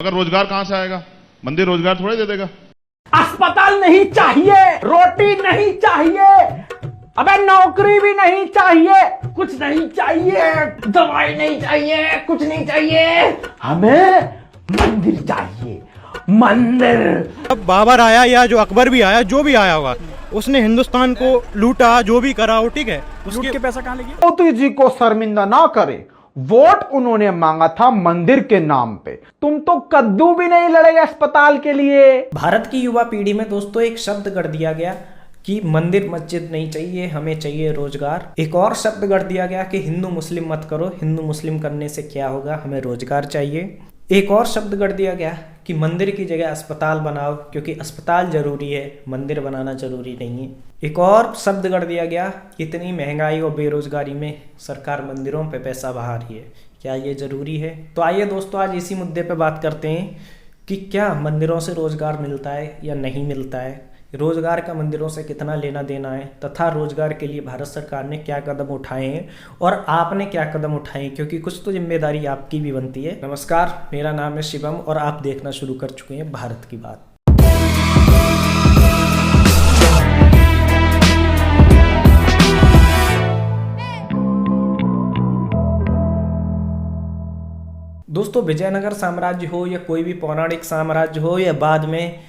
अगर रोजगार कहां से आएगा? मंदिर रोजगार थोड़े दे देगा। अस्पताल नहीं चाहिए, रोटी नहीं चाहिए, अबे नौकरी भी नहीं चाहिए, कुछ नहीं चाहिए, दवाई नहीं चाहिए, कुछ नहीं चाहिए, हमें मंदिर चाहिए, मंदिर। अब बाबर आया या जो अकबर भी आया, जो भी आया होगा, उसने हिंदुस्तान को लूटा, जो भी करा हो, ठीक है, उसके के पैसा कहां ले गया? मोदी जी को शर्मिंदा ना करे, वोट उन्होंने मांगा था मंदिर के नाम पे। तुम तो कद्दू भी नहीं लड़ेगा अस्पताल के लिए। भारत की युवा पीढ़ी में दोस्तों एक शब्द गढ़ दिया गया कि मंदिर मस्जिद नहीं चाहिए, हमें चाहिए रोजगार। एक और शब्द गढ़ दिया गया कि हिंदू मुस्लिम मत करो, हिंदू मुस्लिम करने से क्या होगा, हमें रोजगार चाहिए। एक और शब्द गढ़ दिया गया कि मंदिर की जगह अस्पताल बनाओ, क्योंकि अस्पताल जरूरी है, मंदिर बनाना जरूरी नहीं है। एक और शब्द गढ़ दिया गया, इतनी महंगाई और बेरोजगारी में सरकार मंदिरों पे पैसा बहा रही है, क्या ये जरूरी है? तो आइए दोस्तों आज इसी मुद्दे पे बात करते हैं कि क्या मंदिरों से रोजगार मिलता है या नहीं मिलता है, रोजगार का मंदिरों से कितना लेना देना है, तथा रोजगार के लिए भारत सरकार ने क्या कदम उठाए हैं और आपने क्या कदम उठाए हैं, क्योंकि कुछ तो जिम्मेदारी आपकी भी बनती है। नमस्कार, मेरा नाम है शिवम और आप देखना शुरू कर चुके हैं भारत की बात। दोस्तों, विजयनगर साम्राज्य हो या कोई भी पौराणिक साम्राज्य हो या बाद में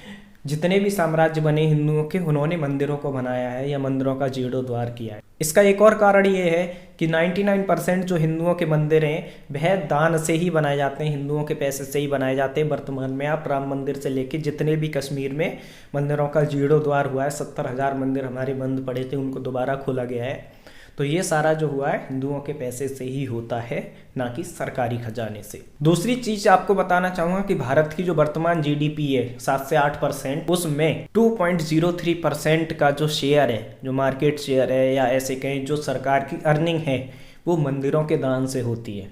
जितने भी साम्राज्य बने हिंदुओं के, उन्होंने मंदिरों को बनाया है या मंदिरों का जीर्णोद्धार किया है। इसका एक और कारण ये है कि 99% जो हिंदुओं के मंदिर हैं वह दान से ही बनाए जाते हैं, हिंदुओं के पैसे से ही बनाए जाते हैं। वर्तमान में आप राम मंदिर से लेके जितने भी कश्मीर में मंदिरों का जीर्णोद्धार हुआ है, 70,000 मंदिर हमारे बंद पड़े थे, उनको दोबारा खोला गया है। तो ये सारा जो हुआ है हिंदुओं के पैसे से ही होता है, ना कि सरकारी खजाने से। दूसरी चीज आपको बताना चाहूंगा कि भारत की जो वर्तमान जीडीपी है 7 से 8%, उसमें 2.03% का जो शेयर है, जो मार्केट शेयर है या ऐसे कहें जो सरकार की अर्निंग है, वो मंदिरों के दान से होती है।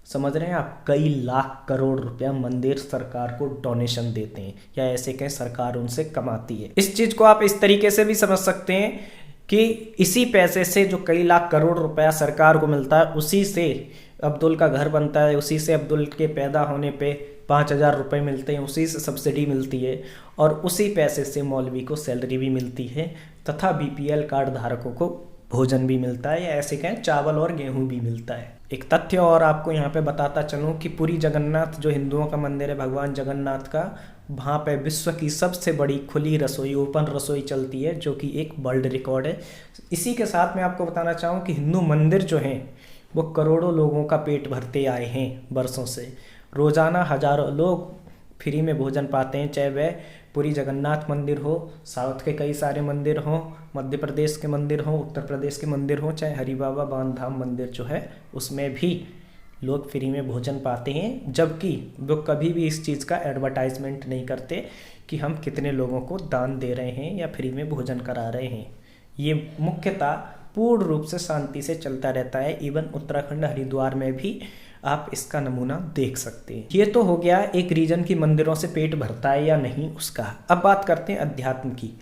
समझ रहे हैं आप? कई लाख करोड़ रुपया मंदिर सरकार को डोनेशन देते हैं या ऐसे कहें सरकार उनसे कमाती है। इस चीज को आप इस तरीके से भी समझ सकते हैं कि इसी पैसे से जो कई लाख करोड़ रुपया सरकार को मिलता है, उसी से अब्दुल का घर बनता है, उसी से अब्दुल के पैदा होने पे 5,000 रुपये मिलते हैं, उसी से सब्सिडी मिलती है और उसी पैसे से मौलवी को सैलरी भी मिलती है तथा बीपीएल कार्ड धारकों को भोजन भी मिलता है या ऐसे कहें चावल और गेहूं भी मिलता है। एक तथ्य और आपको यहाँ पे बताता चलूँ कि पुरी जगन्नाथ जो हिंदुओं का मंदिर है भगवान जगन्नाथ का, वहाँ पे विश्व की सबसे बड़ी खुली रसोई, ओपन रसोई चलती है, जो कि एक वर्ल्ड रिकॉर्ड है। इसी के साथ मैं आपको बताना चाहूँ कि हिंदू मंदिर जो हैं वो करोड़ों लोगों का पेट भरते आए हैं वर्षों से। रोज़ाना हजारों लोग फ्री में भोजन पाते हैं, चाहे वह पुरी जगन्नाथ मंदिर हो, साउथ के कई सारे मंदिर हों, मध्य प्रदेश के मंदिर हों, उत्तर प्रदेश के मंदिर हों, चाहे हरि बाबा बांधाम मंदिर जो है उसमें भी लोग फ्री में भोजन पाते हैं, जबकि वो कभी भी इस चीज़ का एडवर्टाइजमेंट नहीं करते कि हम कितने लोगों को दान दे रहे हैं या फ्री में भोजन करा रहे हैं। ये मुख्यतः पूर्ण रूप से शांति से चलता रहता है। इवन उत्तराखंड हरिद्वार में भी आप इसका नमूना देख सकते हैं। ये तो हो गया एक रीजन की मंदिरों से पेट भरता है या नहीं उसका। अब बात करते हैं अध्यात्म की।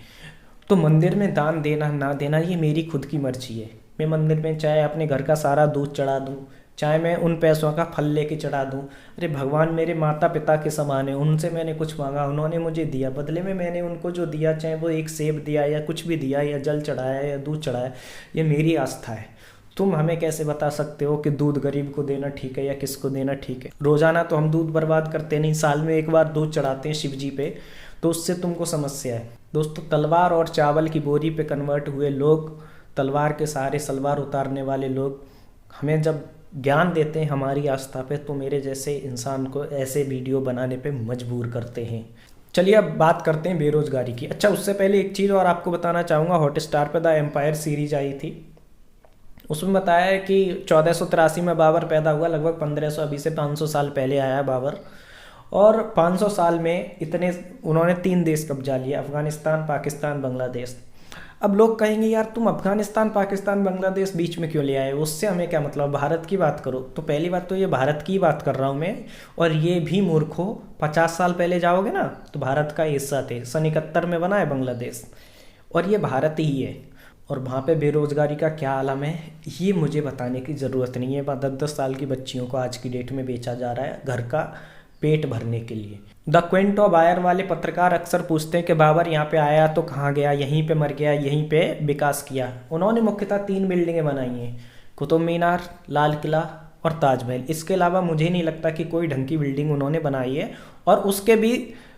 तो मंदिर में दान देना ना देना ये मेरी खुद की मर्जी है। मैं मंदिर में चाहे अपने घर का सारा दूध चढ़ा दूँ, चाहे मैं उन पैसों का फल लेके चढ़ा दूं। अरे भगवान मेरे माता पिता के समान है, उनसे मैंने कुछ मांगा, उन्होंने मुझे दिया, बदले में मैंने उनको जो दिया, चाहे वो एक सेब दिया या कुछ भी दिया या जल चढ़ाया या दूध चढ़ाया, ये मेरी आस्था है। तुम हमें कैसे बता सकते हो कि दूध गरीब को देना ठीक है या किसको देना ठीक है? रोजाना तो हम दूध बर्बाद करते नहीं, साल में एक बार दूध चढ़ाते हैं शिव जी पे, तो उससे तुमको समस्या है। दोस्तों, तलवार और चावल की बोरी पे कन्वर्ट हुए लोग, तलवार के सहारे सलवार उतारने वाले लोग हमें जब ज्ञान देते हैं हमारी आस्था पे, तो मेरे जैसे इंसान को ऐसे वीडियो बनाने पे मजबूर करते हैं। चलिए अब बात करते हैं बेरोजगारी की। अच्छा, उससे पहले एक चीज़ और आपको बताना चाहूँगा। हॉटस्टार पे द एम्पायर सीरीज आई थी, उसमें बताया है कि 1483 में बाबर पैदा हुआ, लगभग 1500 अभी से 500 साल पहले आया बाबर, और 500 साल में इतने उन्होंने 3 देश कब्जा लिया, अफगानिस्तान, पाकिस्तान, बांग्लादेश। अब लोग कहेंगे यार तुम अफगानिस्तान, पाकिस्तान, बांग्लादेश बीच में क्यों ले आए, उससे हमें क्या मतलब, भारत की बात करो। तो पहली बात तो ये भारत की बात कर रहा हूँ मैं, और ये भी मूर्ख हो, 50 साल पहले जाओगे ना तो भारत का हिस्सा थे। सन 71 में बना है बांग्लादेश और ये भारत ही है। और वहाँ पे बेरोजगारी का क्या आलम है ये मुझे बताने की ज़रूरत नहीं है। 10-10 साल की बच्चियों को आज की डेट में बेचा जा रहा है, घर का पेट भरने के लिए। द क्विंटो बायर वाले पत्रकार अक्सर पूछते हैं कि बाबर यहाँ पे आया तो कहाँ गया, यहीं पे मर गया, यहीं पे विकास किया। उन्होंने मुख्यतः 3 बिल्डिंगें बनाई हैं, कुतुब मीनार, लाल किला और ताजमहल। इसके अलावा मुझे नहीं लगता कि कोई ढंग की बिल्डिंग उन्होंने बनाई है। और उसके भी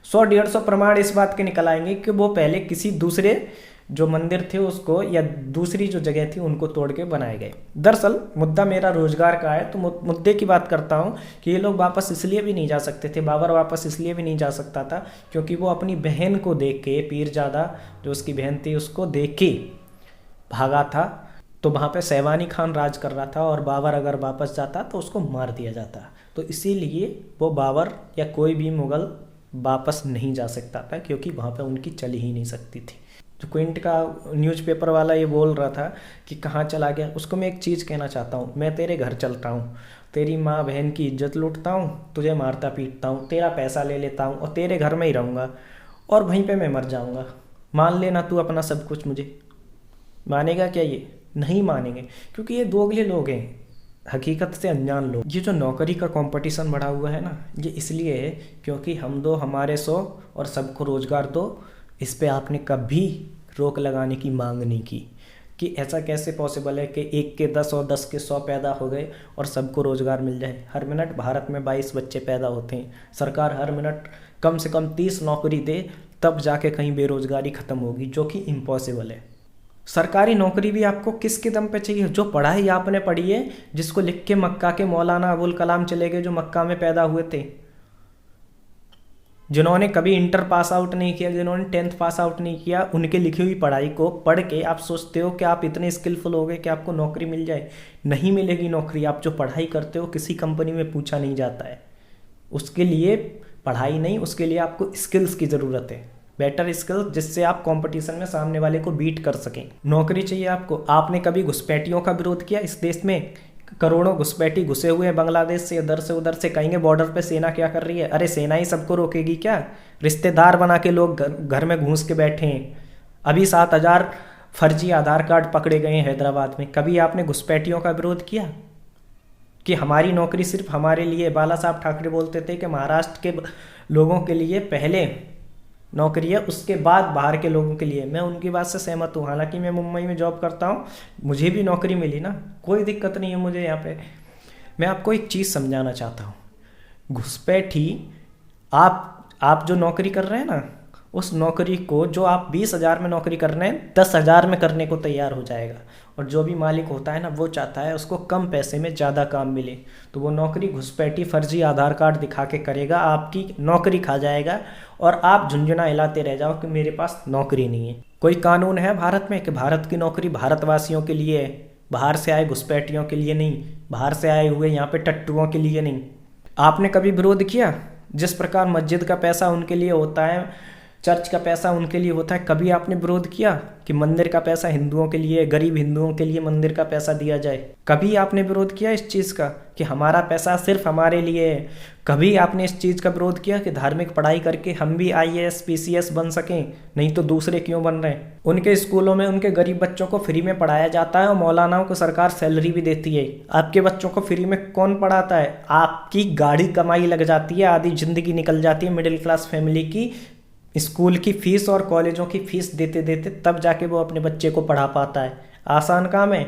100-150 प्रमाण इस बात के निकल आएंगे कि वो पहले किसी दूसरे जो मंदिर थे उसको या दूसरी जो जगह थी उनको तोड़ के बनाए गए। दरअसल मुद्दा मेरा रोजगार का है, तो मुद्दे की बात करता हूँ कि ये लोग वापस इसलिए भी नहीं जा सकते थे, बाबर वापस इसलिए भी नहीं जा सकता था क्योंकि वो अपनी बहन को देख के, पीरजादा जो उसकी बहन थी उसको देख के भागा था। तो वहाँ पे सैवानी खान राज कर रहा था और बाबर अगर वापस जाता तो उसको मार दिया जाता। तो इसीलिए वो बाबर या कोई भी मुगल वापस नहीं जा सकता था क्योंकि वहाँ पे उनकी चल ही नहीं सकती थी। जो क्विंट का न्यूज़पेपर वाला ये बोल रहा था कि कहाँ चला गया, उसको मैं एक चीज़ कहना चाहता हूँ, मैं तेरे घर चलता हूँ, तेरी माँ बहन की इज्जत लूटता हूँ, तुझे मारता पीटता हूँ, तेरा पैसा ले लेता हूँ और तेरे घर में ही रहूँगा और वहीं पे मैं मर जाऊँगा। मान लेना तू अपना सब कुछ मुझे। मानेगा क्या ये? नहीं मानेंगे क्योंकि ये दोगले लोग हैं, हकीकत से अनजान लोग। ये जो नौकरी का कंपटीशन बढ़ा हुआ है ना, ये इसलिए है क्योंकि हम दो हमारे 100 और सबको रोज़गार दो। इस पे आपने कभी रोक लगाने की मांग नहीं की कि ऐसा कैसे पॉसिबल है कि 1 के 10 और 10 के 100 पैदा हो गए और सबको रोज़गार मिल जाए। हर मिनट भारत में 22 बच्चे पैदा होते हैं। सरकार हर मिनट कम से कम 30 नौकरी दे तब जाके कहीं बेरोज़गारी ख़त्म होगी, जो कि इम्पॉसिबल है। सरकारी नौकरी भी आपको किसके दम पे चाहिए? जो पढ़ाई आपने पढ़ी है, जिसको लिख के मक्का के मौलाना अबुल कलाम चले गए, जो मक्का में पैदा हुए थे, जिन्होंने कभी इंटर पास आउट नहीं किया, जिन्होंने 10th पास आउट नहीं किया, उनके लिखी हुई पढ़ाई को पढ़ के आप सोचते हो कि आप इतने स्किलफुल हो गए कि आपको नौकरी मिल जाए। नहीं मिलेगी नौकरी। आप जो पढ़ाई करते हो किसी कंपनी में पूछा नहीं जाता है। उसके लिए पढ़ाई नहीं, उसके लिए आपको स्किल्स की ज़रूरत है, बेटर स्किल्स, जिससे आप कंपटीशन में सामने वाले को बीट कर सकें। नौकरी चाहिए आपको। आपने कभी घुसपैठियों का विरोध किया? इस देश में करोड़ों घुसपैठी घुसे हुए हैं बांग्लादेश से, इधर से उधर से। कहेंगे बॉर्डर पे सेना क्या कर रही है? अरे सेना ही सबको रोकेगी क्या? रिश्तेदार बना के लोग घर में घुस के बैठे हैं। अभी 7000 फर्जी आधार कार्ड पकड़े गए हैं हैदराबाद में। कभी आपने घुसपैठियों का विरोध किया कि हमारी नौकरी सिर्फ हमारे लिए? बाला साहब ठाकरे बोलते थे कि महाराष्ट्र के लोगों के लिए पहले नौकरी है, उसके बाद बाहर के लोगों के लिए। मैं उनकी बात से सहमत हूँ। हालांकि मैं मुंबई में जॉब करता हूँ, मुझे भी नौकरी मिली ना, कोई दिक्कत नहीं है मुझे यहाँ पे। मैं आपको एक चीज़ समझाना चाहता हूँ। घुसपैठी, आप जो नौकरी कर रहे हैं ना, उस नौकरी को जो आप 20,000 में नौकरी कर रहे हैं, 10,000 में करने को तैयार हो जाएगा। और जो भी मालिक होता है ना, वो चाहता है उसको कम पैसे में ज़्यादा काम मिले, तो वो नौकरी घुसपैठी फर्जी आधार कार्ड दिखा के करेगा, आपकी नौकरी खा जाएगा और आप झुंझुना हिलाते रह जाओ कि मेरे पास नौकरी नहीं है। कोई कानून है भारत में कि भारत की नौकरी भारतवासियों के लिए है, बाहर से आए घुसपैठियों के लिए नहीं, बाहर से आए हुए यहाँ पे टट्टुओं के लिए नहीं। आपने कभी विरोध किया? जिस प्रकार मस्जिद का पैसा उनके लिए होता है, चर्च का पैसा उनके लिए होता है, कभी आपने विरोध किया कि मंदिर का पैसा हिंदुओं के लिए, गरीब हिंदुओं के लिए मंदिर का पैसा दिया जाए? कभी आपने विरोध किया इस चीज़ का कि हमारा पैसा सिर्फ हमारे लिए है? कभी आपने इस चीज़ का विरोध किया कि धार्मिक पढ़ाई करके हम भी IAS PCS बन सकें, नहीं तो दूसरे क्यों बन रहे हैं? उनके स्कूलों में उनके गरीब बच्चों को फ्री में पढ़ाया जाता है और मौलानाओं को सरकार सैलरी भी देती है। आपके बच्चों को फ्री में कौन पढ़ाता है? आपकी गाड़ी कमाई लग जाती है, आधी जिंदगी निकल जाती है मिडिल क्लास फैमिली की, स्कूल की फीस और कॉलेजों की फीस देते देते, तब जाके वो अपने बच्चे को पढ़ा पाता है। आसान काम है?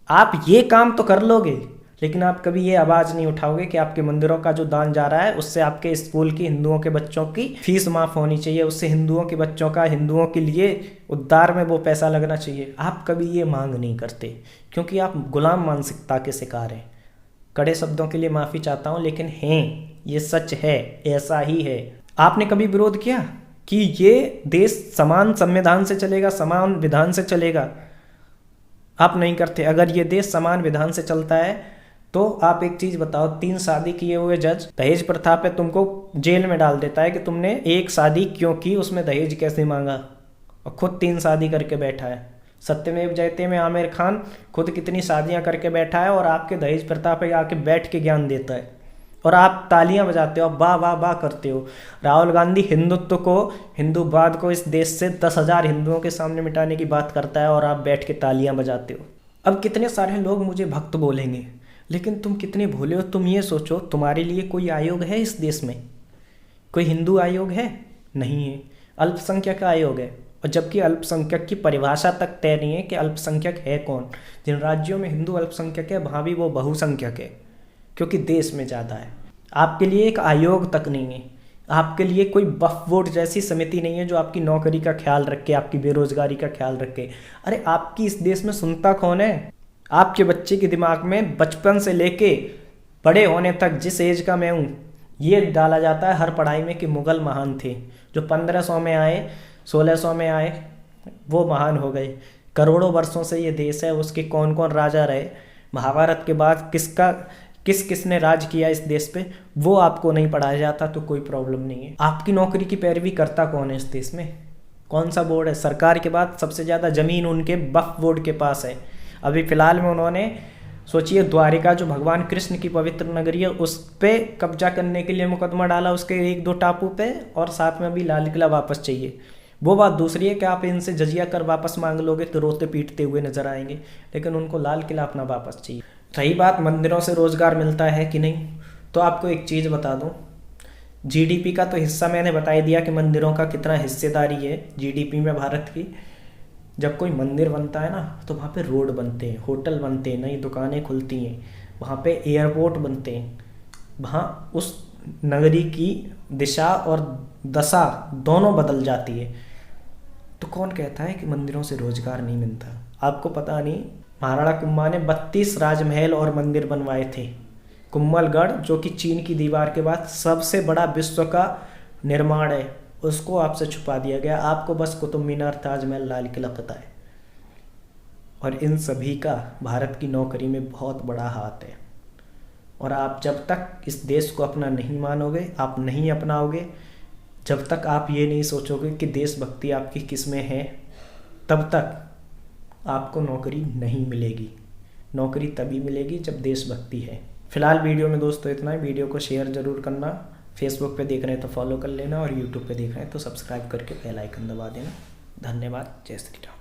आप ये काम तो कर लोगे, लेकिन आप कभी ये आवाज़ नहीं उठाओगे कि आपके मंदिरों का जो दान जा रहा है उससे आपके स्कूल की हिंदुओं के बच्चों की फीस माफ़ होनी चाहिए, उससे हिंदुओं के बच्चों का हिंदुओं के लिए उद्धार में वो पैसा लगना चाहिए। आप कभी ये मांग नहीं करते क्योंकि आप गुलाम मानसिकता के शिकार हैं। कड़े शब्दों के लिए माफ़ी चाहता हूँ, लेकिन हैं, ये सच है, ऐसा ही है। आपने कभी विरोध किया कि ये देश समान संविधान से चलेगा, समान विधान से चलेगा? आप नहीं करते। अगर ये देश समान विधान से चलता है तो आप एक चीज़ बताओ, 3 शादी किए हुए जज दहेज प्रथा पे तुमको जेल में डाल देता है कि तुमने एक शादी क्यों की, उसमें दहेज कैसे मांगा, और खुद 3 शादी करके बैठा है। सत्यमेव जयते में आमिर खान खुद कितनी शादियां करके बैठा है और आपके दहेज प्रथा पे आके बैठ के ज्ञान देता है और आप तालियां बजाते हो, वाह वाह वाह करते हो। राहुल गांधी हिंदुत्व को, हिंदूवाद को इस देश से 10,000 हिंदुओं के सामने मिटाने की बात करता है और आप बैठ के तालियां बजाते हो। अब कितने सारे लोग मुझे भक्त बोलेंगे, लेकिन तुम कितने भोले हो। तुम ये सोचो, तुम्हारे लिए कोई आयोग है इस देश में? कोई हिंदू आयोग है? नहीं है। अल्पसंख्यक आयोग है, और जबकि अल्पसंख्यक की परिभाषा तक तय नहीं है कि अल्पसंख्यक है कौन। जिन राज्यों में हिंदू अल्पसंख्यक है वहाँ भी वो बहुसंख्यक है, क्योंकि देश में ज़्यादा है। आपके लिए एक आयोग तक नहीं है, आपके लिए कोई वक्फ बोर्ड जैसी समिति नहीं है जो आपकी नौकरी का ख्याल रखे, आपकी बेरोजगारी का ख्याल रखे। अरे आपकी इस देश में सुनता कौन है? आपके बच्चे के दिमाग में बचपन से लेके बड़े होने तक जिस एज का मैं हूँ, ये डाला जाता है हर पढ़ाई में कि मुग़ल महान थे, जो 1500 में आए, 1600 में आए, वो महान हो गए। करोड़ों वर्षों से ये देश है, उसके कौन कौन राजा रहे, महाभारत के बाद किसने राज किया इस देश पे, वो आपको नहीं पढ़ाया जाता, तो कोई प्रॉब्लम नहीं है। आपकी नौकरी की पैरवी करता कौन है इस देश में? कौन सा बोर्ड है? सरकार के बाद सबसे ज़्यादा ज़मीन उनके वक्फ बोर्ड के पास है। अभी फ़िलहाल में उन्होंने, सोचिए, द्वारिका जो भगवान कृष्ण की पवित्र नगरी है, उस पर कब्जा करने के लिए मुकदमा डाला, उसके 1-2 टापू पे, और साथ में भी लाल किला वापस चाहिए। वो बात दूसरी है कि आप इनसे जजिया कर वापस मांग लोगे तो रोते पीटते हुए नजर आएंगे, लेकिन उनको लाल किला अपना वापस चाहिए। रही बात मंदिरों से रोजगार मिलता है कि नहीं, तो आपको एक चीज़ बता दूं, जीडीपी का तो हिस्सा मैंने बता ही दिया कि मंदिरों का कितना हिस्सेदारी है जीडीपी में भारत की। जब कोई मंदिर बनता है ना, तो वहाँ पे रोड बनते हैं, होटल बनते हैं, नई दुकानें खुलती हैं, वहाँ पे एयरपोर्ट बनते हैं, वहाँ उस नगरी की दिशा और दशा दोनों बदल जाती है। तो कौन कहता है कि मंदिरों से रोजगार नहीं मिलता? आपको पता नहीं, महाराणा कुंभा ने 32 राजमहल और मंदिर बनवाए थे। कुंभलगढ़, जो कि चीन की दीवार के बाद सबसे बड़ा विश्व का निर्माण है, उसको आपसे छुपा दिया गया। आपको बस कुतुब मीनार, ताजमहल, लाल किला पता है, और इन सभी का भारत की नौकरी में बहुत बड़ा हाथ है। और आप जब तक इस देश को अपना नहीं मानोगे, आप नहीं अपनाओगे, जब तक आप ये नहीं सोचोगे कि देशभक्ति आपकी किस में है, तब तक आपको नौकरी नहीं मिलेगी। नौकरी तभी मिलेगी जब देशभक्ति है। फिलहाल वीडियो में दोस्तों इतना ही। वीडियो को शेयर ज़रूर करना, फेसबुक पे देख रहे हैं तो फॉलो कर लेना, और यूट्यूब पे देख रहे हैं तो सब्सक्राइब करके बेल आइकन दबा देना। धन्यवाद। जय श्री राम।